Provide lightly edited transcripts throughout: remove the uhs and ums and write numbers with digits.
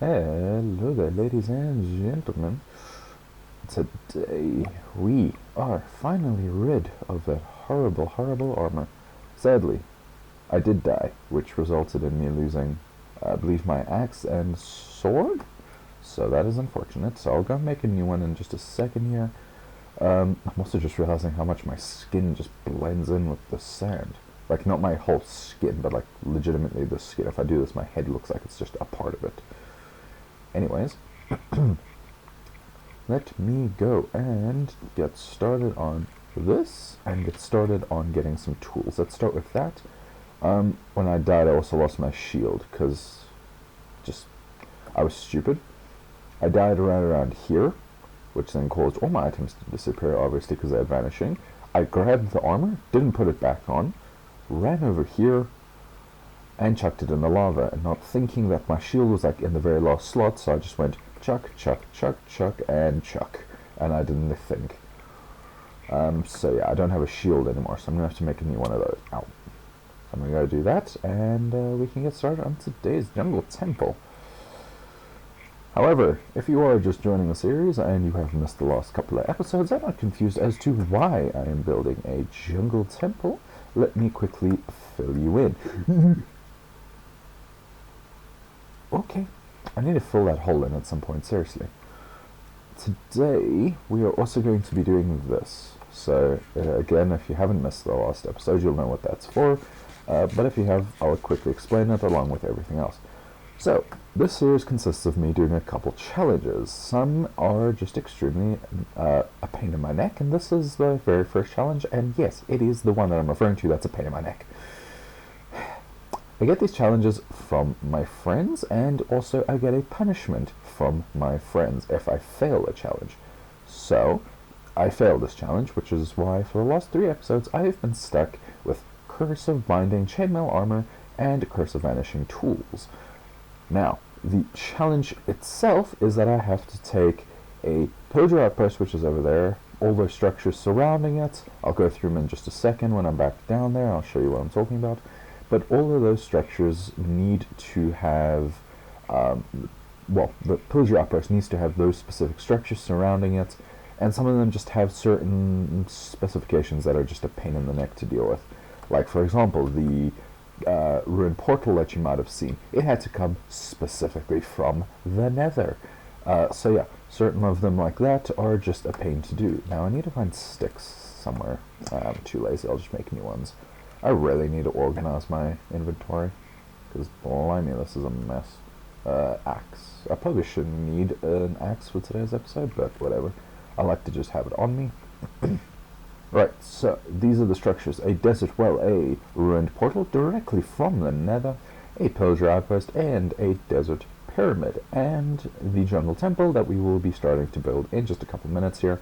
Hello there, ladies and gentlemen. Today we are finally rid of that horrible, horrible armor. Sadly, I did die, which resulted in me losing, I believe, my axe and sword. So that is unfortunate. So I'll go make a new one in just a second here. I'm also just realizing how much my skin just blends in with the sand. Like, not my whole skin, but like legitimately the skin. If I do this, my head looks like it's just a part of it. Anyways, let me go and get started on this and get started on getting some tools. Let's start with that. When I died, I also lost my shield because I was stupid. I died right around here, which then caused all my items to disappear, obviously, because they're vanishing. I grabbed the armor, didn't put it back on, ran over here, and chucked it in the lava, and not thinking that my shield was like in the very last slot, so I just went chuck, chuck, chuck, chuck, and chuck, and I didn't think. So yeah, I don't have a shield anymore, so I'm gonna have to make a new one of those. Ow. So I'm gonna go do that, and we can get started on today's jungle temple. However, if you are just joining the series and you have missed the last couple of episodes and are confused as to why I am building a jungle temple, let me quickly fill you in. Okay, I need to fill that hole in at some point, seriously. Today, we are also going to be doing this. So, again, if you haven't missed the last episode, you'll know what that's for. But if you have, I'll quickly explain it along with everything else. So, this series consists of me doing a couple challenges. Some are just extremely a pain in my neck, and this is the very first challenge, and yes, it is the one that I'm referring to that's a pain in my neck. I get these challenges from my friends, and also I get a punishment from my friends if I fail a challenge. So, I failed this challenge, which is why for the last 3 episodes I have been stuck with Curse of Binding Chainmail Armor and Curse of Vanishing Tools. Now, the challenge itself is that I have to take a pillager outpost, which is over there, all those structures surrounding it. I'll go through them in just a second when I'm back down there. I'll show you what I'm talking about. But all of those structures need to have, the pillager outpost needs to have those specific structures surrounding it, and some of them just have certain specifications that are just a pain in the neck to deal with. Like, for example, the ruined portal that you might have seen, it had to come specifically from the nether. So yeah, certain of them like that are just a pain to do. Now I need to find sticks somewhere. I'm too lazy, I'll just make new ones. I really need to organize my inventory, because blimey, this is a mess. Axe. I probably shouldn't need an axe for today's episode, but whatever. I like to just have it on me. Right, so these are the structures. A desert well, a ruined portal directly from the nether, a pillager outpost, and a desert pyramid, and the jungle temple that we will be starting to build in just a couple minutes here.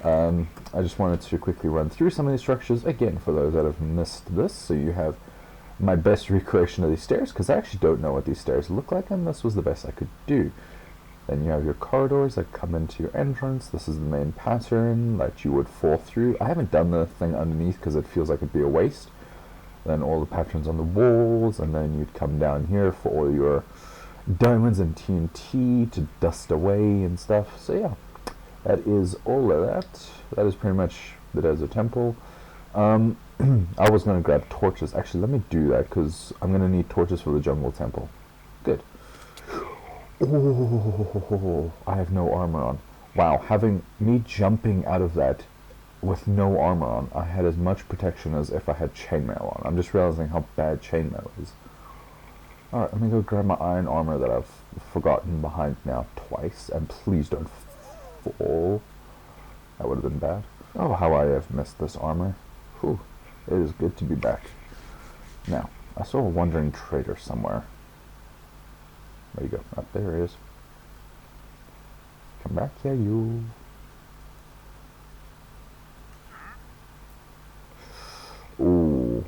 I just wanted to quickly run through some of these structures, again, for those that have missed this, so you have my best recreation of these stairs, because I actually don't know what these stairs look like, and this was the best I could do. Then you have your corridors that come into your entrance. This is the main pattern that you would fall through. I haven't done the thing underneath because it feels like it'd be a waste. Then all the patterns on the walls, and then you'd come down here for all your diamonds and TNT to dust away and stuff. So yeah, that is all of that. That is pretty much the desert temple. I was going to grab torches. Actually, let me do that because I'm going to need torches for the jungle temple. Good. Oh, I have no armor on. Wow, having me jumping out of that with no armor on, I had as much protection as if I had chainmail on. I'm just realizing how bad chainmail is. Alright, let me go grab my iron armor that I've forgotten behind now twice, and please don't fall. That would have been bad. Oh, how I have missed this armor. Whew, it is good to be back. Now, I saw a wandering trader somewhere. There you go. Up there he is. Come back here, you. Ooh.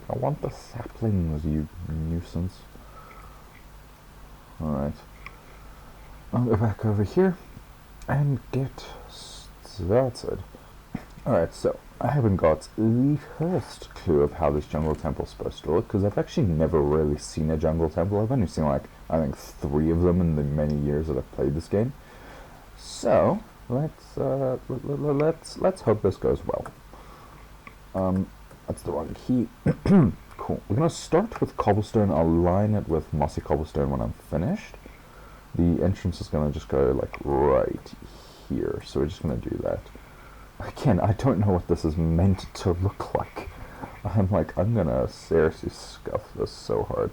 I want the saplings, you nuisance. Alright. I'll go back over here and get started. Alright, so I haven't got the first clue of how this jungle temple is supposed to look, because I've actually never really seen a jungle temple. I've only seen like, I think 3 of them in the many years that I've played this game. So, let's hope this goes well. That's the wrong key. Cool. We're going to start with cobblestone. I'll line it with mossy cobblestone when I'm finished. The entrance is going to just go like right here, so we're just going to do that. Again, I don't know what this is meant to look like. I'm gonna seriously scuff this so hard.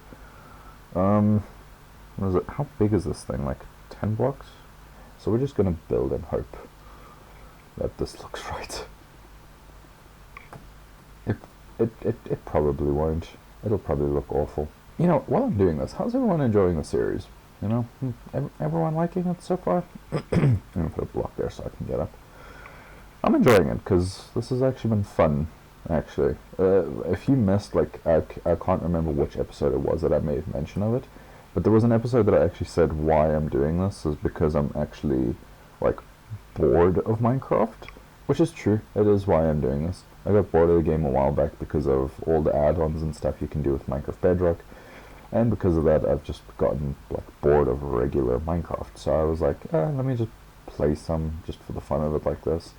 What is it? How big is this thing? Like 10 blocks? So we're just gonna build and hope that this looks right. It probably won't. It'll probably look awful. You know, while I'm doing this, how's everyone enjoying the series? You know, everyone liking it so far? I'm gonna put a block there so I can get up. I'm enjoying it because this has actually been fun, actually. If you missed, like, I can't remember which episode it was that I made mention of it, but there was an episode that I actually said why I'm doing this is because I'm actually, like, bored of Minecraft, which is true. It is why I'm doing this. I got bored of the game a while back because of all the add-ons and stuff you can do with Minecraft Bedrock, and because of that I've just gotten, like, bored of regular Minecraft. So I was like, let me just play some just for the fun of it like this.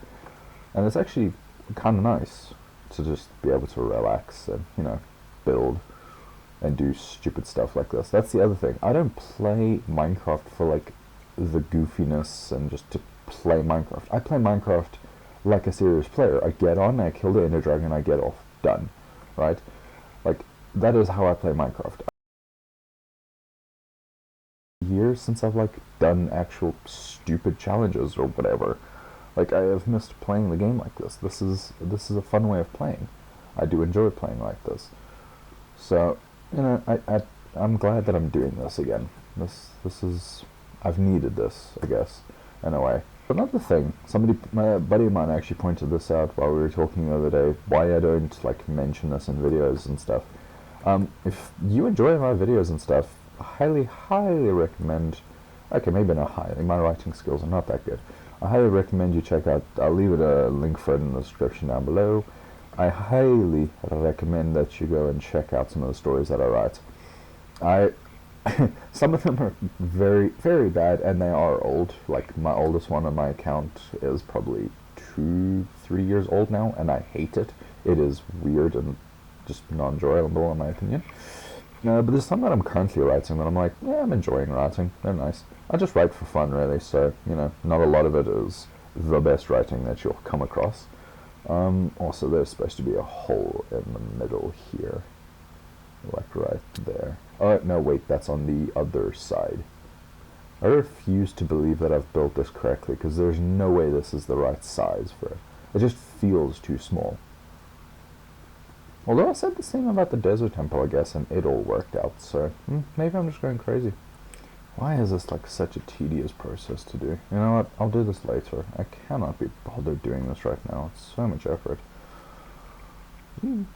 And it's actually kind of nice to just be able to relax and, you know, build and do stupid stuff like this. That's the other thing. I don't play Minecraft for, like, the goofiness and just to play Minecraft. I play Minecraft like a serious player. I get on, I kill the Ender Dragon, I get off. Done. Right? Like, that is how I play Minecraft. Years since I've, like, done actual stupid challenges or whatever. Like, I have missed playing the game like this. This is a fun way of playing. I do enjoy playing like this. So, you know, I'm glad that I'm doing this again. This is, I've needed this, I guess, in a way. Another thing, my buddy of mine actually pointed this out while we were talking the other day, why I don't, like, mention this in videos and stuff. If you enjoy my videos and stuff, I highly recommend, okay, maybe not highly, my writing skills are not that good. I highly recommend you check out, I'll leave it a link for it in the description down below. I highly recommend that you go and check out some of the stories that I write. Some of them are very, very bad, and they are old. Like, my oldest one on my account is probably 2-3 years old now, and I hate it. It is weird and just non-enjoyable in my opinion. But there's some that I'm currently writing that I'm like, yeah, I'm enjoying writing. They're nice. I just write for fun, really, so, you know, not a lot of it is the best writing that you'll come across. Also, there's supposed to be a hole in the middle here. Like, right there. Oh, no, wait, that's on the other side. I refuse to believe that I've built this correctly, because there's no way this is the right size for it. It just feels too small. Although I said the same about the desert temple, I guess, and it all worked out, so maybe I'm just going crazy. Why is this, like, such a tedious process to do? You know what, I'll do this later. I cannot be bothered doing this right now. It's so much effort. Let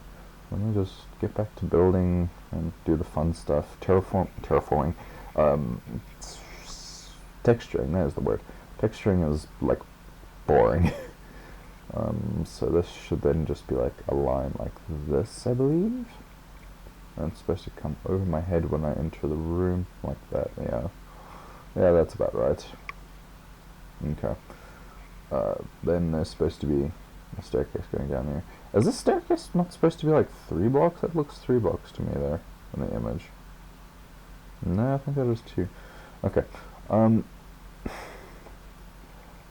me just get back to building and do the fun stuff. Terraforming. Texturing, there's the word. Texturing is, like, boring. So this should then just be like a line like this, I believe. And it's supposed to come over my head when I enter the room, like that, yeah. Yeah, that's about right. Okay. Then there's supposed to be a staircase going down here. Is this staircase not supposed to be like 3 blocks? That looks 3 blocks to me there in the image. No, I think that is 2. Okay. I'm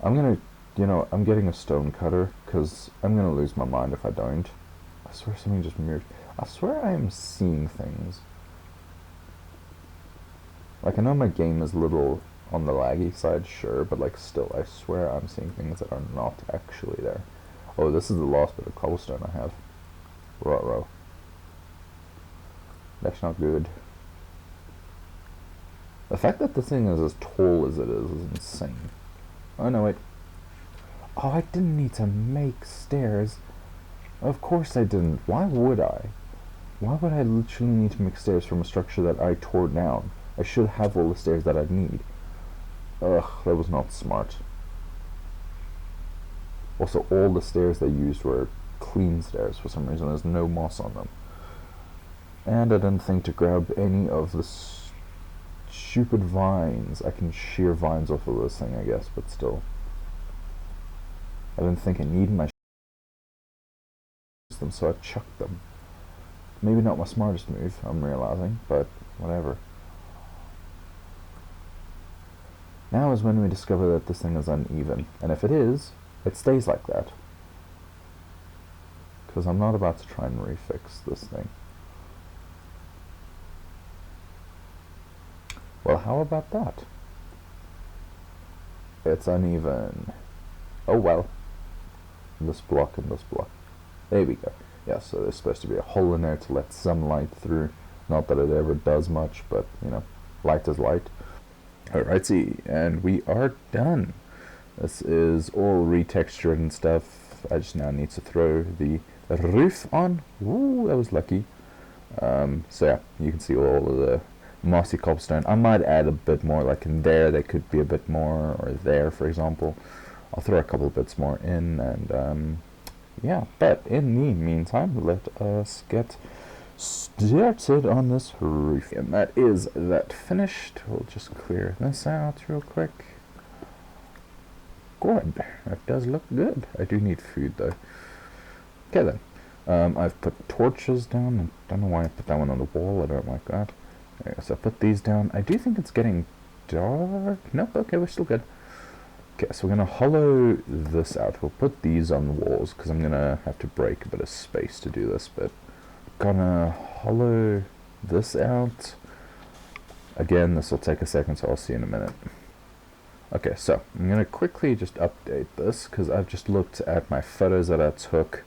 gonna, you know, I'm getting a stone cutter, because I'm gonna lose my mind if I don't. I swear something just moved. I swear I am seeing things. Like, I know my game is a little on the laggy side, sure, but, like, still, I swear I'm seeing things that are not actually there. Oh, this is the last bit of cobblestone I have. Ruh-roh. That's not good. The fact that this thing is as tall as it is insane. Oh, no, wait. Oh, I didn't need to make stairs. Of course I didn't. Why would I? Why would I literally need to make stairs from a structure that I tore down? I should have all the stairs that I need. Ugh, that was not smart. Also, all the stairs they used were clean stairs for some reason. There's no moss on them. And I didn't think to grab any of the stupid vines. I can shear vines off of this thing, I guess, but still. I didn't think I needed my them, so I chucked them. Maybe not my smartest move, I'm realizing, but whatever. Now is when we discover that this thing is uneven, and if it is, it stays like that. Because I'm not about to try and refix this thing. Well, how about that? It's uneven. Oh well. This block and this block. There we go. Yeah, so there's supposed to be a hole in there to let some light through. Not that it ever does much, but, you know, light is light. Alrighty, and we are done. This is all retextured and stuff. I just now need to throw the roof on. Ooh, that was lucky. So yeah, you can see all of the mossy cobblestone. I might add a bit more, like in there could be a bit more, or there, for example. I'll throw a couple bits more in, and yeah, but in the meantime, let us get started on this roof. And that is that finished. We'll just clear this out real quick. Good. That does look good. I do need food though. Okay then. I've put torches down. I don't know why I put that one on the wall. I don't like that. Okay, so I put these down. I do think it's getting dark. Nope, okay, we're still good. Okay, so we're going to hollow this out. We'll put these on the walls because I'm going to have to break a bit of space to do this, but gonna hollow this out. Again, this will take a second, so I'll see you in a minute. Okay, so I'm going to quickly just update this because I've just looked at my photos that I took.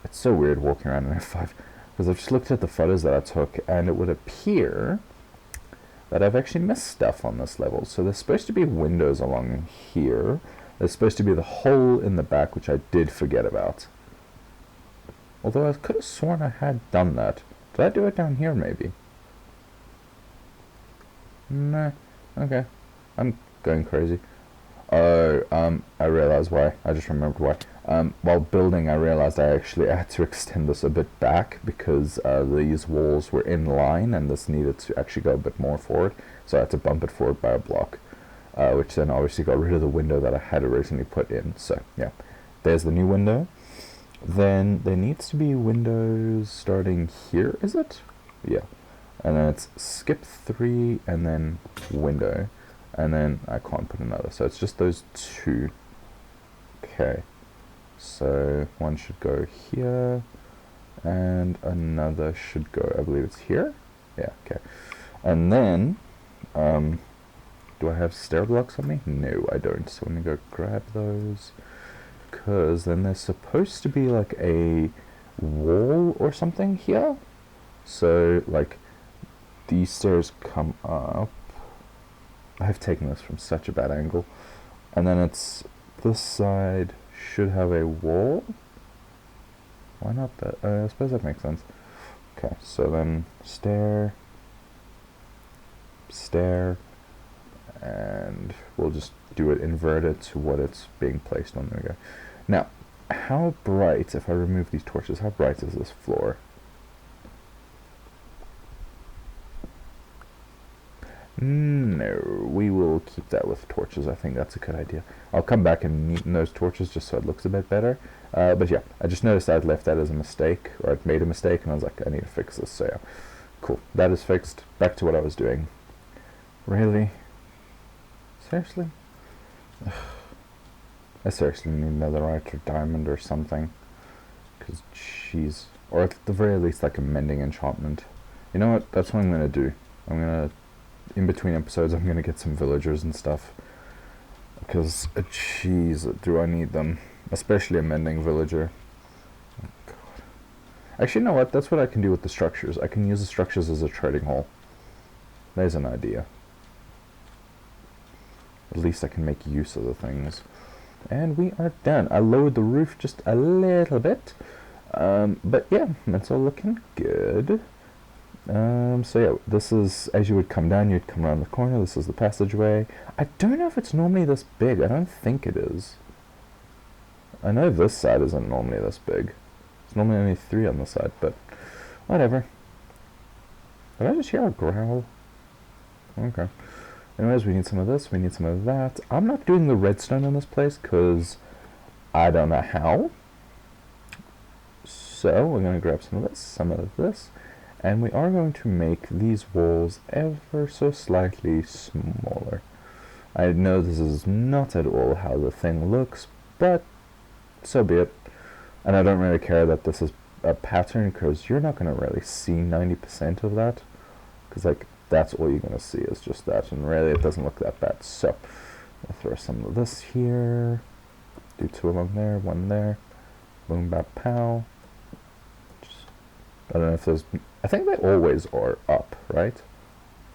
It's so weird walking around in F5 because I've just looked at the photos that I took, and it would appear that I've actually missed stuff on this level. So there's supposed to be windows along here. There's supposed to be the hole in the back, which I did forget about. Although I could have sworn I had done that. Did I do it down here, maybe? Nah. Okay. I'm going crazy. Oh, I realized why. I just remembered why. While building, I realized I actually had to extend this a bit back because these walls were in line and this needed to actually go a bit more forward. So I had to bump it forward by a block, which then obviously got rid of the window that I had originally put in. So, yeah. There's the new window. Then there needs to be windows starting here, is it? Yeah. And then it's skip 3 and then window. And then I can't put another, so it's just those two. Okay, so one should go here and another should go, I believe it's here. Yeah, okay. And then do I have stair blocks on me? No, I don't. So I'm gonna go grab those, because then there's supposed to be like a wall or something here. So like these stairs come up. I've taken this from such a bad angle. And then it's this side should have a wall. Why not that? I suppose that makes sense. Okay, so then stair, stair, and we'll just do it inverted to what it's being placed on. There we go. Now, how bright, if I remove these torches, how bright is this floor? No, we will keep that with torches. I think that's a good idea. I'll come back and neaten those torches just so it looks a bit better. But yeah, I just noticed I'd left that as a mistake, or I'd made a mistake, and I was like, I need to fix this. So yeah, cool. That is fixed. Back to what I was doing. Really? Seriously? I seriously need netherite or diamond or something. Because, jeez. Or at the very least, like a mending enchantment. You know what? That's what I'm going to do. I'm going to... In between episodes, I'm going to get some villagers and stuff. Because, jeez, do I need them. Especially a mending villager. Oh, God. Actually, you know what? That's what I can do with the structures. I can use the structures as a trading hall. There's an idea. At least I can make use of the things. And we are done. I lowered the roof just a little bit. But yeah, that's all looking good. So yeah, this is, as you would come down, you'd come around the corner. This is the passageway. I don't know if it's normally this big. I don't think it is. I know this side isn't normally this big. It's normally only 3 on the side, but whatever. Did I just hear a growl? Okay. Anyways, we need some of this, we need some of that. I'm not doing the redstone in this place because I don't know how. So we're going to grab some of this, and we are going to make these walls ever so slightly smaller. I know this is not at all how the thing looks, but so be it. And I don't really care that this is a pattern, because you're not going to really see 90% of that, because like that's all you're going to see is just that, and really it doesn't look that bad. So I'll throw some of this here, do 2 along there, 1 there, boom, bap, pow. I don't know if those, I think they always are up, right?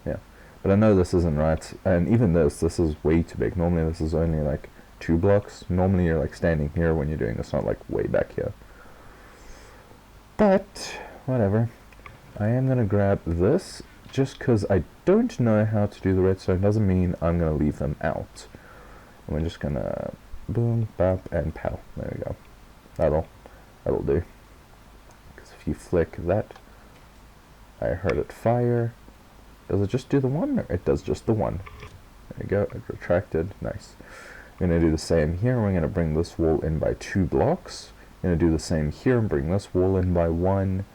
Yeah, but I know this isn't right, and even this is way too big. Normally this is only like 2 blocks. Normally you're like standing here when you're doing this, not like way back here. But whatever. I am gonna grab this just because I don't know how to do the redstone. Doesn't mean I'm gonna leave them out. And we're just gonna boom, bap, and pow. There we go. That'll do. Because if you flick that, I heard it fire. Does it just do the one? Or it does just the one. There you go. It retracted. Nice. We're gonna do the same here. We're gonna bring this wall in by 2 blocks. We're gonna do the same here and bring this wall in by 1.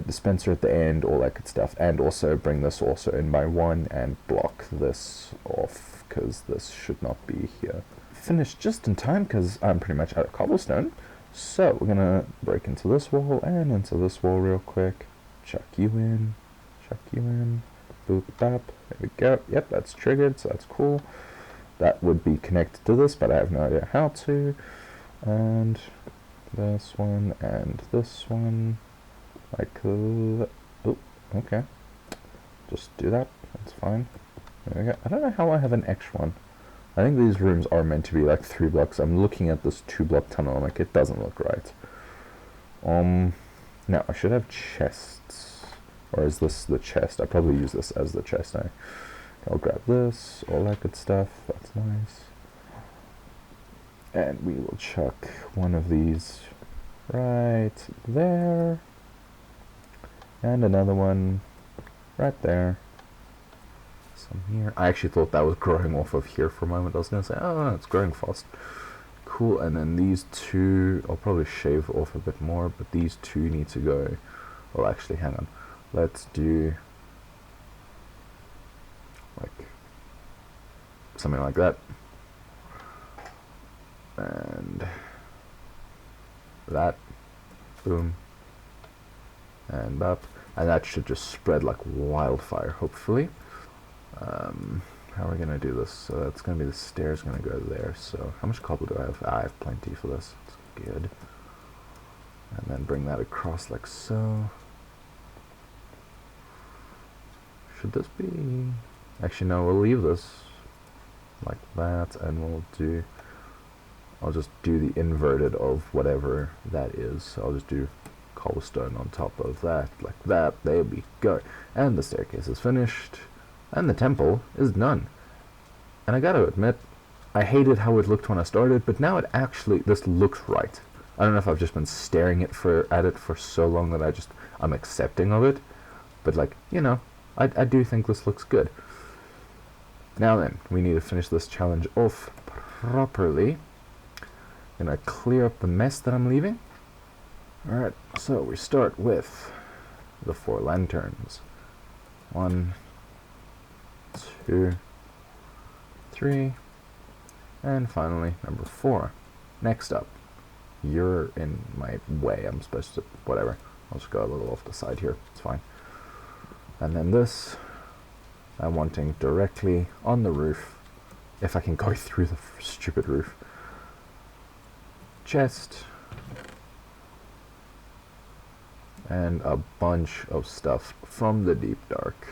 Dispenser at the end, all that good stuff, and also bring this also in by 1 and block this off because this should not be here. Finished just in time because I'm pretty much out of cobblestone. So we're gonna break into this wall and into this wall real quick. Chuck you in, boop bap. There we go. Yep, that's triggered, so that's cool. That would be connected to this, but I have no idea how to. And this one and this one. Like, oh, okay. Just do that. That's fine. There we go. I don't know how I have an extra one. I think these rooms are meant to be like 3 blocks. I'm looking at this 2-block tunnel. I'm like, it doesn't look right. No, I should have chests. Or is this the chest? I probably use this as the chest now. I'll grab this, all that good stuff. That's nice. And we will chuck one of these right there. And another one right there. Some here. I actually thought that was growing off of here for a moment. I was going to say, oh, no, it's growing fast. Cool. And then these 2, I'll probably shave off a bit more, but these 2 need to go. Well, actually, hang on. Let's do like something like that. And that. Boom. And up. And that should just spread like wildfire, hopefully. How are we going to do this? So that's going to be the stairs going to go there. So how much cobble do I have? I have plenty for this. It's good. And then bring that across like so. Should this be... Actually, no, we'll leave this like that, and we'll do... I'll just do the inverted of whatever that is. So I'll just do cobblestone on top of that, like that. There we go. And the staircase is finished. And the temple is done. And I gotta admit, I hated how it looked when I started, but now it actually, this looks right. I don't know if I've just been staring at it for so long that I'm accepting of it. But like, you know, I do think this looks good. Now then, we need to finish this challenge off properly. Gonna clear up the mess that I'm leaving. Alright, so we start with the 4 lanterns. 1, 2, 3, and finally number 4. Next up, you're in my way. I'm supposed to, whatever. I'll just go a little off the side here. It's fine. And then this, I'm wanting directly on the roof, if I can go through the stupid roof. Chest. And a bunch of stuff from the deep dark.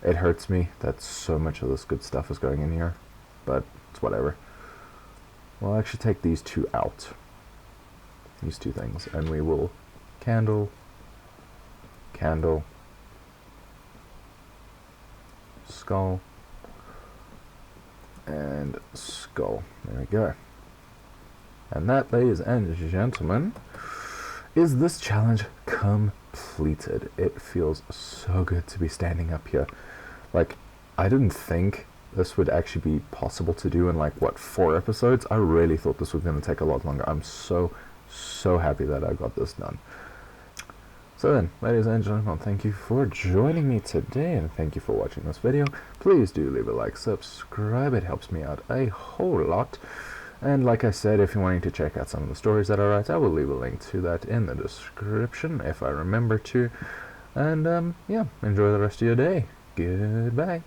It hurts me that so much of this good stuff is going in here, but it's whatever. We'll actually take these 2 out. These 2 things, and we will candle, candle, skull, and skull. There we go. And that, ladies and gentlemen, is this challenge completed. It feels so good to be standing up here. Like, I didn't think this would actually be possible to do in, like, what, 4 episodes? I really thought this was going to take a lot longer. I'm so happy that I got this done. So then, ladies and gentlemen, thank you for joining me today, and thank you for watching this video. Please do leave a like, subscribe, it helps me out a whole lot. And like I said, if you're wanting to check out some of the stories that I write, I will leave a link to that in the description, if I remember to. And yeah, enjoy the rest of your day. Goodbye.